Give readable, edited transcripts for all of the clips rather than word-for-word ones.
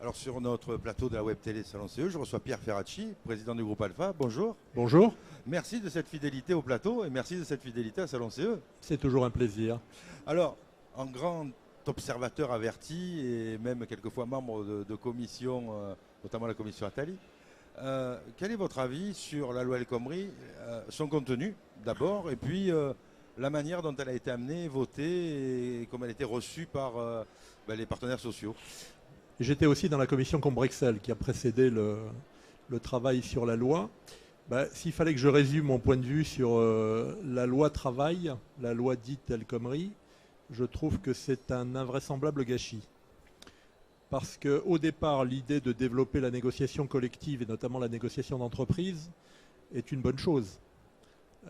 Alors sur notre plateau de la Web Télé Salon CE, je reçois Pierre Ferracci, président du groupe Alpha. Bonjour. Bonjour, Merci de cette fidélité au plateau et merci de cette fidélité à Salon CE. c'est toujours un plaisir. Alors, en grand observateur averti et même quelquefois membre de commissions, notamment la commission Attali, quel est votre avis sur la loi El Khomri, son contenu d'abord, et puis la manière dont elle a été amenée, votée et comment elle a été reçue par les partenaires sociaux? J'étais aussi dans la commission Combrexel qui a précédé le travail sur la loi. S'il fallait que je résume mon point de vue sur la loi travail, la loi dite El Khomri, je trouve que c'est un invraisemblable gâchis. Parce qu'au départ, l'idée de développer la négociation collective et notamment la négociation d'entreprise est une bonne chose.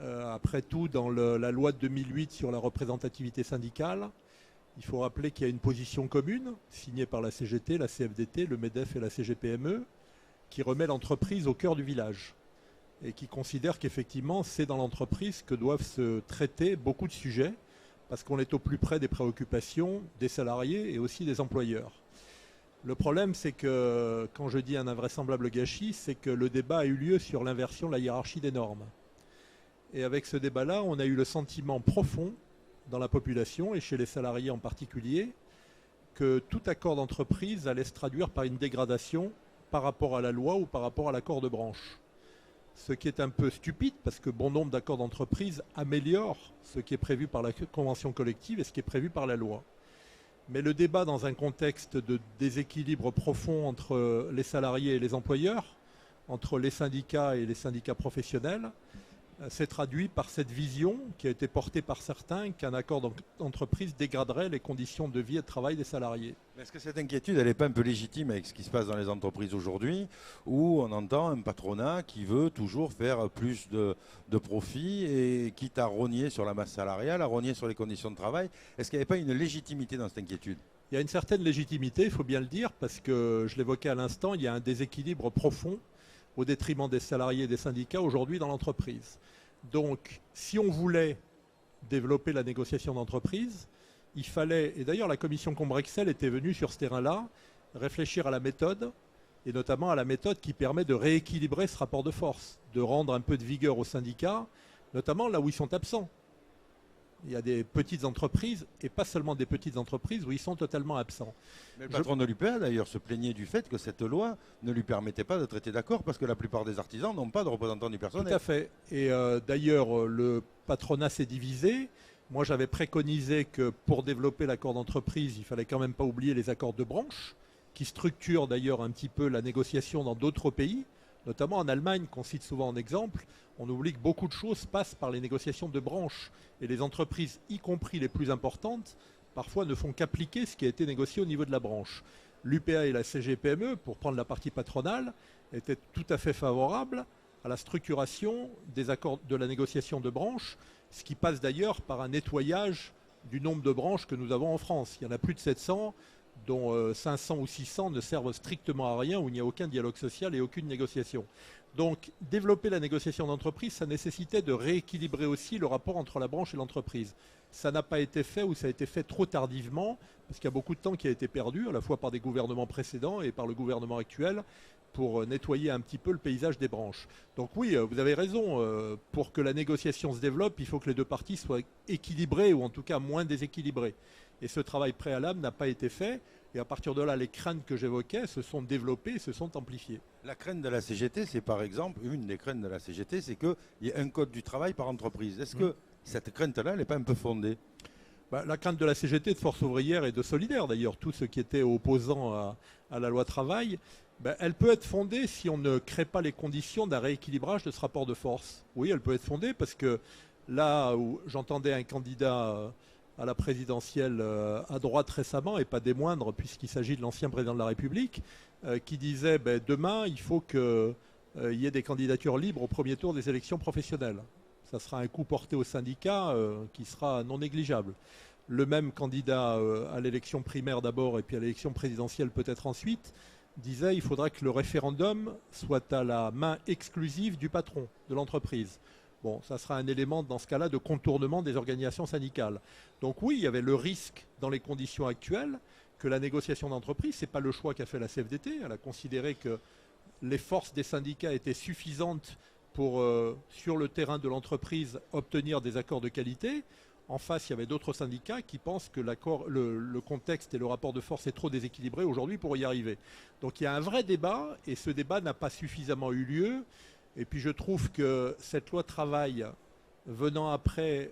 Après tout, dans la loi de 2008 sur la représentativité syndicale, il faut rappeler qu'il y a une position commune signée par la CGT, la CFDT, le MEDEF et la CGPME qui remet l'entreprise au cœur du village et qui considère qu'effectivement c'est dans l'entreprise que doivent se traiter beaucoup de sujets parce qu'on est au plus près des préoccupations des salariés et aussi des employeurs. Le problème, c'est que quand je dis un invraisemblable gâchis, c'est que le débat a eu lieu sur l'inversion de la hiérarchie des normes. Et avec ce débat-là, on a eu le sentiment profond dans la population et chez les salariés en particulier, que tout accord d'entreprise allait se traduire par une dégradation par rapport à la loi ou par rapport à l'accord de branche. Ce qui est un peu stupide parce que bon nombre d'accords d'entreprise améliorent ce qui est prévu par la convention collective et ce qui est prévu par la loi. Mais le débat dans un contexte de déséquilibre profond entre les salariés et les employeurs, entre les syndicats et les syndicats professionnels, s'est traduit par cette vision qui a été portée par certains qu'un accord d'entreprise dégraderait les conditions de vie et de travail des salariés. Est-ce que cette inquiétude, elle n'est pas un peu légitime avec ce qui se passe dans les entreprises aujourd'hui, où on entend un patronat qui veut toujours faire plus de profit et quitte à rogner sur la masse salariale, à rogner sur les conditions de travail? Est-ce qu'il n'y avait pas une légitimité dans cette inquiétude? Il y a une certaine légitimité, il faut bien le dire, parce que je l'évoquais à l'instant, il y a un déséquilibre profond au détriment des salariés et des syndicats aujourd'hui dans l'entreprise. Donc, si on voulait développer la négociation d'entreprise, il fallait, et d'ailleurs la commission Combrexel était venue sur ce terrain-là, réfléchir à la méthode, et notamment à la méthode qui permet de rééquilibrer ce rapport de force, de rendre un peu de vigueur aux syndicats, notamment là où ils sont absents. Il y a des petites entreprises, et pas seulement des petites entreprises, où ils sont totalement absents. Mais le patron de l'UPA, d'ailleurs, se plaignait du fait que cette loi ne lui permettait pas de traiter d'accord parce que la plupart des artisans n'ont pas de représentants du personnel. Tout à fait. Et d'ailleurs, le patronat s'est divisé. Moi, j'avais préconisé que pour développer l'accord d'entreprise, il fallait quand même pas oublier les accords de branche, qui structurent d'ailleurs un petit peu la négociation dans d'autres pays, notamment en Allemagne, qu'on cite souvent en exemple. On oublie que beaucoup de choses passent par les négociations de branche. Et les entreprises, y compris les plus importantes, parfois ne font qu'appliquer ce qui a été négocié au niveau de la branche. L'UPA et la CGPME, pour prendre la partie patronale, étaient tout à fait favorables à la structuration des accords de la négociation de branche, ce qui passe d'ailleurs par un nettoyage du nombre de branches que nous avons en France. Il y en a plus de 700, dont 500 ou 600 ne servent strictement à rien, où il n'y a aucun dialogue social et aucune négociation. Donc, développer la négociation d'entreprise, ça nécessitait de rééquilibrer aussi le rapport entre la branche et l'entreprise. Ça n'a pas été fait ou ça a été fait trop tardivement, parce qu'il y a beaucoup de temps qui a été perdu, à la fois par des gouvernements précédents et par le gouvernement actuel, pour nettoyer un petit peu le paysage des branches. Donc oui, vous avez raison, pour que la négociation se développe, il faut que les deux parties soient équilibrées, ou en tout cas moins déséquilibrées. Et ce travail préalable n'a pas été fait. Et à partir de là, les craintes que j'évoquais se sont développées et se sont amplifiées. La crainte de la CGT, c'est par exemple, une des craintes de la CGT, c'est qu'il y ait un code du travail par entreprise. Est-ce que cette crainte-là, elle n'est pas un peu fondée? La crainte de la CGT, de Force ouvrière et de Solidaire, d'ailleurs, tout ce qui était opposant à la loi travail, elle peut être fondée si on ne crée pas les conditions d'un rééquilibrage de ce rapport de force. Oui, elle peut être fondée parce que là où j'entendais un candidat à la présidentielle à droite récemment, et pas des moindres, puisqu'il s'agit de l'ancien président de la République, qui disait demain, il faut qu'il y ait des candidatures libres au premier tour des élections professionnelles. Ça sera un coup porté aux syndicats qui sera non négligeable. Le même candidat à l'élection primaire d'abord et puis à l'élection présidentielle peut-être ensuite, disait qu'il faudra que le référendum soit à la main exclusive du patron de l'entreprise. Bon, ça sera un élément dans ce cas-là de contournement des organisations syndicales. Donc oui, il y avait le risque dans les conditions actuelles que la négociation d'entreprise, ce n'est pas le choix qu'a fait la CFDT. Elle a considéré que les forces des syndicats étaient suffisantes pour, sur le terrain de l'entreprise, obtenir des accords de qualité. En face, il y avait d'autres syndicats qui pensent que le contexte et le rapport de force est trop déséquilibré aujourd'hui pour y arriver. Donc il y a un vrai débat, et ce débat n'a pas suffisamment eu lieu. Et puis je trouve que cette loi travail, venant après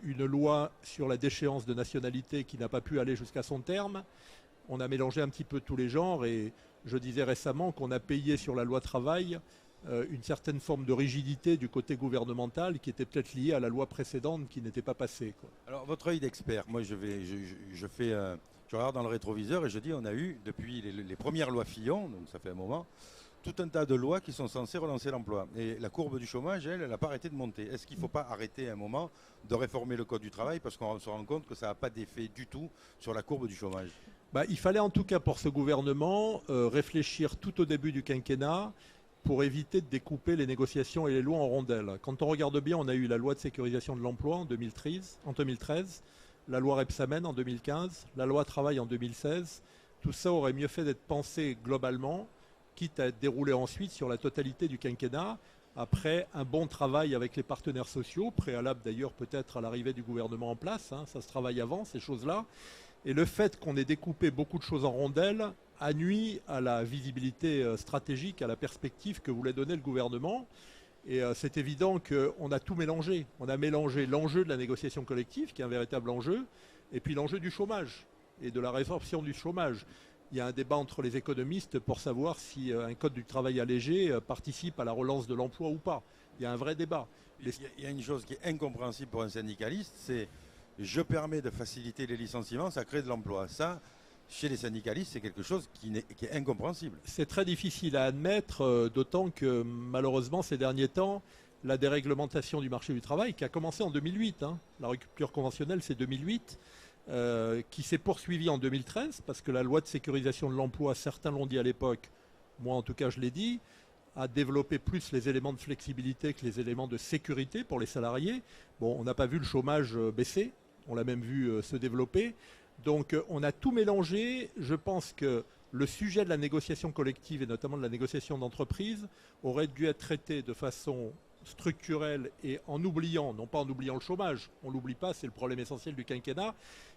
une loi sur la déchéance de nationalité qui n'a pas pu aller jusqu'à son terme, on a mélangé un petit peu tous les genres, et je disais récemment qu'on a payé sur la loi travail une certaine forme de rigidité du côté gouvernemental qui était peut-être liée à la loi précédente qui n'était pas passée, quoi. Alors, votre œil d'expert, moi je regarde dans le rétroviseur et je dis on a eu, depuis les premières lois Fillon, donc ça fait un moment, tout un tas de lois qui sont censées relancer l'emploi. Et la courbe du chômage, elle n'a pas arrêté de monter. Est-ce qu'il ne faut pas arrêter à un moment de réformer le Code du travail parce qu'on se rend compte que ça n'a pas d'effet du tout sur la courbe du chômage? Il fallait en tout cas pour ce gouvernement réfléchir tout au début du quinquennat pour éviter de découper les négociations et les lois en rondelles. Quand on regarde bien, on a eu la loi de sécurisation de l'emploi en 2013, la loi Rebsamen en 2015, la loi travail en 2016. Tout ça aurait mieux fait d'être pensé globalement, quitte à être déroulé ensuite sur la totalité du quinquennat, après un bon travail avec les partenaires sociaux, préalable d'ailleurs peut-être à l'arrivée du gouvernement en place, hein, ça se travaille avant, ces choses-là. Et le fait qu'on ait découpé beaucoup de choses en rondelles a nui à la visibilité stratégique, à la perspective que voulait donner le gouvernement. Et c'est évident qu'on a tout mélangé. On a mélangé l'enjeu de la négociation collective, qui est un véritable enjeu, et puis l'enjeu du chômage et de la résorption du chômage. Il y a un débat entre les économistes pour savoir si un code du travail allégé participe à la relance de l'emploi ou pas. Il y a un vrai débat. Il y a une chose qui est incompréhensible pour un syndicaliste, c'est je permets de faciliter les licenciements, ça crée de l'emploi. Ça, chez les syndicalistes, c'est quelque chose qui est incompréhensible. C'est très difficile à admettre, d'autant que malheureusement ces derniers temps, la déréglementation du marché du travail, qui a commencé en 2008, hein, la rupture conventionnelle c'est 2008, qui s'est poursuivie en 2013, parce que la loi de sécurisation de l'emploi, certains l'ont dit à l'époque, moi en tout cas je l'ai dit, a développé plus les éléments de flexibilité que les éléments de sécurité pour les salariés. Bon, on n'a pas vu le chômage baisser, on l'a même vu se développer. Donc on a tout mélangé. Je pense que le sujet de la négociation collective et notamment de la négociation d'entreprise aurait dû être traité de façon structurelle et en oubliant, non pas en oubliant le chômage, on ne l'oublie pas, c'est le problème essentiel du quinquennat,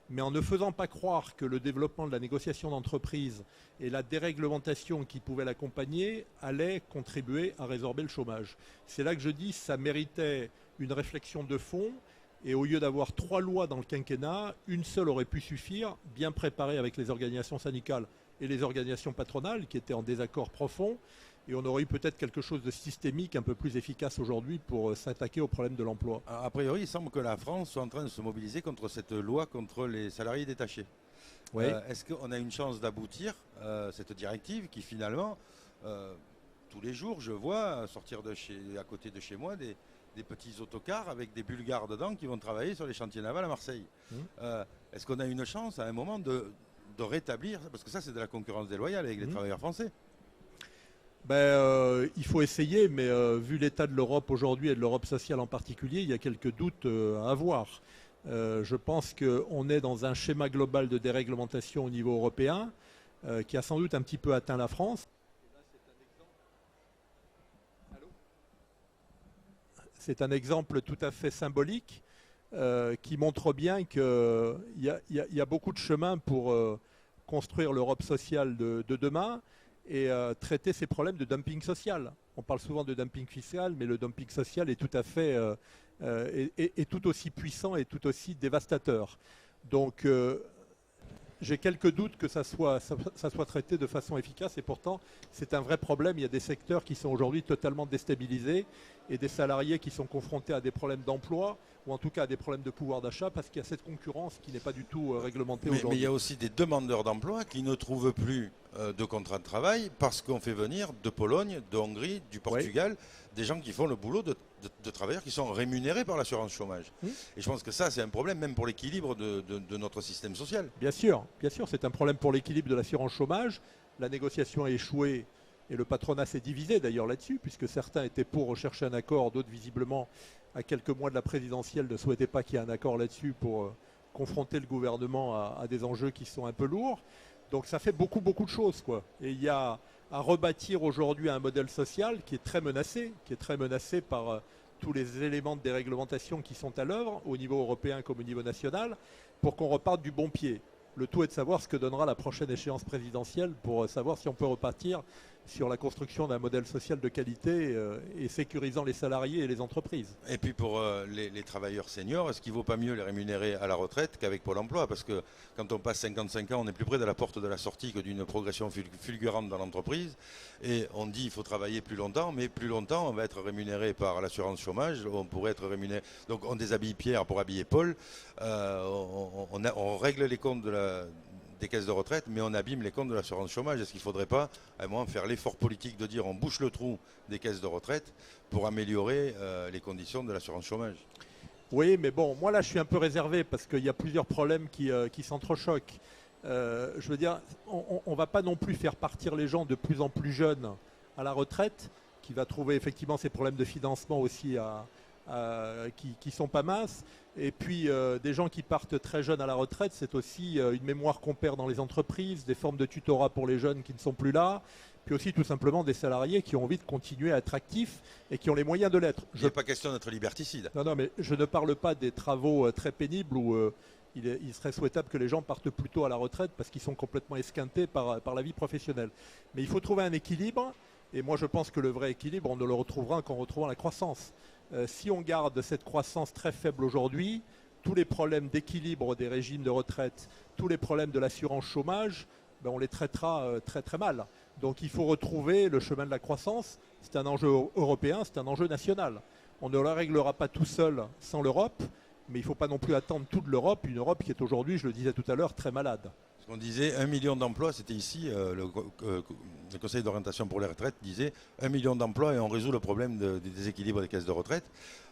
mais en ne faisant pas croire que le développement de la négociation d'entreprise et la déréglementation qui pouvait l'accompagner allait contribuer à résorber le chômage. C'est là que je dis que ça méritait une réflexion de fond. Et au lieu d'avoir 3 lois dans le quinquennat, une seule aurait pu suffire, bien préparée avec les organisations syndicales et les organisations patronales qui étaient en désaccord profond. Et on aurait eu peut-être quelque chose de systémique un peu plus efficace aujourd'hui pour s'attaquer au problème de l'emploi. A priori, il semble que la France soit en train de se mobiliser contre cette loi contre les salariés détachés. Oui. Est-ce qu'on a une chance d'aboutir cette directive qui finalement, tous les jours, je vois sortir à côté de chez moi des petits autocars avec des Bulgares dedans qui vont travailler sur les chantiers navals à Marseille. Est-ce qu'on a une chance à un moment de rétablir, parce que ça c'est de la concurrence déloyale avec les travailleurs français? Il faut essayer, mais vu l'état de l'Europe aujourd'hui et de l'Europe sociale en particulier, il y a quelques doutes à avoir. Je pense qu'on est dans un schéma global de déréglementation au niveau européen qui a sans doute un petit peu atteint la France. C'est un exemple tout à fait symbolique qui montre bien qu'il y a beaucoup de chemin pour construire l'Europe sociale de demain et traiter ces problèmes de dumping social. On parle souvent de dumping fiscal, mais le dumping social est tout à fait est tout aussi puissant et tout aussi dévastateur. Donc j'ai quelques doutes que ça soit traité de façon efficace et pourtant c'est un vrai problème. Il y a des secteurs qui sont aujourd'hui totalement déstabilisés et des salariés qui sont confrontés à des problèmes d'emploi ou en tout cas à des problèmes de pouvoir d'achat parce qu'il y a cette concurrence qui n'est pas du tout réglementée aujourd'hui. Mais il y a aussi des demandeurs d'emploi qui ne trouvent plus de contrat de travail parce qu'on fait venir de Pologne, de Hongrie, du Portugal, des gens qui font le boulot de travailleurs qui sont rémunérés par l'assurance chômage. Et je pense que ça, c'est un problème même pour l'équilibre de notre système social. Bien sûr, c'est un problème pour l'équilibre de l'assurance chômage. La négociation a échoué et le patronat s'est divisé d'ailleurs là-dessus, puisque certains étaient pour rechercher un accord, d'autres visiblement, à quelques mois de la présidentielle, ne souhaitaient pas qu'il y ait un accord là-dessus pour confronter le gouvernement à des enjeux qui sont un peu lourds. Donc ça fait beaucoup de choses, quoi. Et il y a à rebâtir aujourd'hui un modèle social qui est très menacé par tous les éléments de déréglementation qui sont à l'œuvre, au niveau européen comme au niveau national, pour qu'on reparte du bon pied. Le tout est de savoir ce que donnera la prochaine échéance présidentielle pour savoir si on peut repartir sur la construction d'un modèle social de qualité et sécurisant les salariés et les entreprises. Et puis pour les travailleurs seniors, est-ce qu'il ne vaut pas mieux les rémunérer à la retraite qu'avec Pôle emploi? Parce que quand on passe 55 ans, on est plus près de la porte de la sortie que d'une progression fulgurante dans l'entreprise. Et on dit qu'il faut travailler plus longtemps, mais plus longtemps, on va être rémunéré par l'assurance chômage. On pourrait être rémunéré. Donc on déshabille Pierre pour habiller Paul. On règle les comptes des caisses de retraite, mais on abîme les comptes de l'assurance chômage. Est-ce qu'il ne faudrait pas, à un moment, faire l'effort politique de dire on bouche le trou des caisses de retraite pour améliorer les conditions de l'assurance chômage? Oui, mais bon, moi là je suis un peu réservé parce qu'il y a plusieurs problèmes qui s'entrechoquent. Je veux dire, on ne va pas non plus faire partir les gens de plus en plus jeunes à la retraite, qui va trouver effectivement ces problèmes de financement aussi qui sont pas minces. Et puis des gens qui partent très jeunes à la retraite, c'est aussi une mémoire qu'on perd dans les entreprises, des formes de tutorat pour les jeunes qui ne sont plus là, puis aussi tout simplement des salariés qui ont envie de continuer à être actifs et qui ont les moyens de l'être. Il n'est pas question d'être liberticide. Non, mais je ne parle pas des travaux très pénibles où il serait souhaitable que les gens partent plus tôt à la retraite parce qu'ils sont complètement esquintés par la vie professionnelle. Mais il faut trouver un équilibre, et moi je pense que le vrai équilibre, on ne le retrouvera qu'en retrouvant la croissance. Si on garde cette croissance très faible aujourd'hui, tous les problèmes d'équilibre des régimes de retraite, tous les problèmes de l'assurance chômage, on les traitera très mal. Donc il faut retrouver le chemin de la croissance. C'est un enjeu européen, c'est un enjeu national. On ne le réglera pas tout seul sans l'Europe, mais il ne faut pas non plus attendre toute l'Europe, une Europe qui est aujourd'hui, je le disais tout à l'heure, très malade. On disait 1 million d'emplois, c'était ici, le Conseil d'orientation pour les retraites disait 1 million d'emplois et on résout le problème des déséquilibres des caisses de retraite.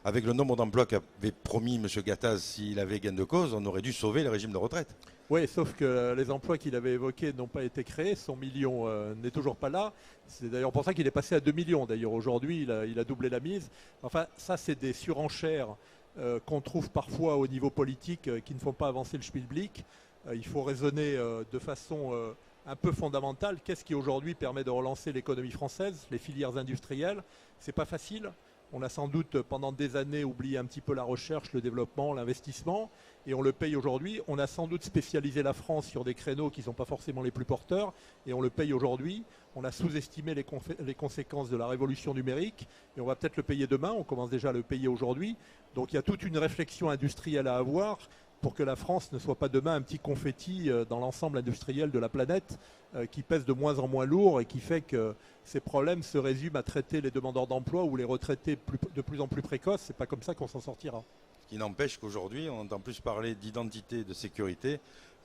Avec le nombre d'emplois qu'avait promis M. Gattaz s'il avait gain de cause, on aurait dû sauver les régimes de retraite. Oui, sauf que les emplois qu'il avait évoqués n'ont pas été créés, son million n'est toujours pas là. C'est d'ailleurs pour ça qu'il est passé à 2 millions. D'ailleurs aujourd'hui, il a doublé la mise. Enfin, ça c'est des surenchères qu'on trouve parfois au niveau politique qui ne font pas avancer le schmilblick. Il faut raisonner de façon un peu fondamentale. Qu'est-ce qui aujourd'hui permet de relancer l'économie française, les filières industrielles? C'est pas facile. On a sans doute pendant des années oublié un petit peu la recherche, le développement, l'investissement, et on le paye aujourd'hui. On a sans doute spécialisé la France sur des créneaux qui ne sont pas forcément les plus porteurs, et on le paye aujourd'hui. On a sous-estimé les conséquences de la révolution numérique, et on va peut-être le payer demain. On commence déjà à le payer aujourd'hui. Donc il y a toute une réflexion industrielle à avoir pour que la France ne soit pas demain un petit confetti dans l'ensemble industriel de la planète qui pèse de moins en moins lourd et qui fait que ces problèmes se résument à traiter les demandeurs d'emploi ou les retraités de plus en plus précoces. C'est pas comme ça qu'on s'en sortira. Ce qui n'empêche qu'aujourd'hui, on entend plus parler d'identité, de sécurité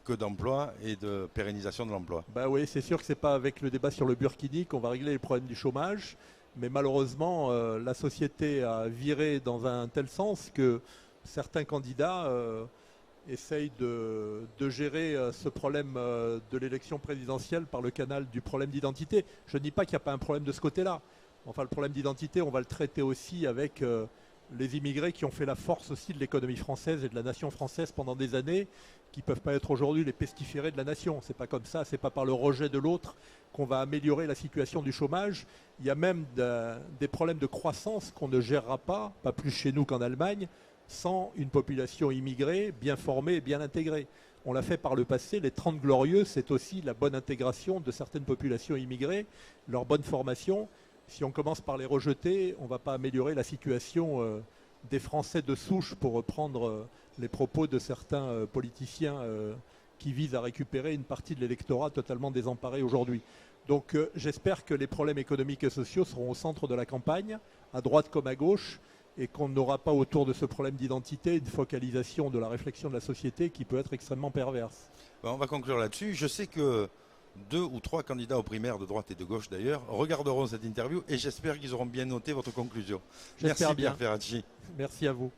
que d'emploi et de pérennisation de l'emploi. Bah oui, c'est sûr que c'est pas avec le débat sur le burkini qu'on va régler les problèmes du chômage, mais malheureusement, la société a viré dans un tel sens que certains candidats essaye de gérer ce problème de l'élection présidentielle par le canal du problème d'identité. Je ne dis pas qu'il n'y a pas un problème de ce côté-là. Enfin, le problème d'identité, on va le traiter aussi avec les immigrés qui ont fait la force aussi de l'économie française et de la nation française pendant des années, qui ne peuvent pas être aujourd'hui les pestiférés de la nation. C'est pas comme ça, c'est pas par le rejet de l'autre qu'on va améliorer la situation du chômage. Il y a même des problèmes de croissance qu'on ne gérera pas plus chez nous qu'en Allemagne, sans une population immigrée, bien formée et bien intégrée. On l'a fait par le passé, les 30 glorieux, c'est aussi la bonne intégration de certaines populations immigrées, leur bonne formation. Si on commence par les rejeter, on ne va pas améliorer la situation des Français de souche, pour reprendre les propos de certains politiciens qui visent à récupérer une partie de l'électorat totalement désemparé aujourd'hui. Donc j'espère que les problèmes économiques et sociaux seront au centre de la campagne, à droite comme à gauche, et qu'on n'aura pas autour de ce problème d'identité une focalisation de la réflexion de la société qui peut être extrêmement perverse. On va conclure là-dessus. Je sais que 2 ou 3 candidats aux primaires de droite et de gauche d'ailleurs regarderont cette interview et j'espère qu'ils auront bien noté votre conclusion. Merci Pierre Ferracci. Merci à vous.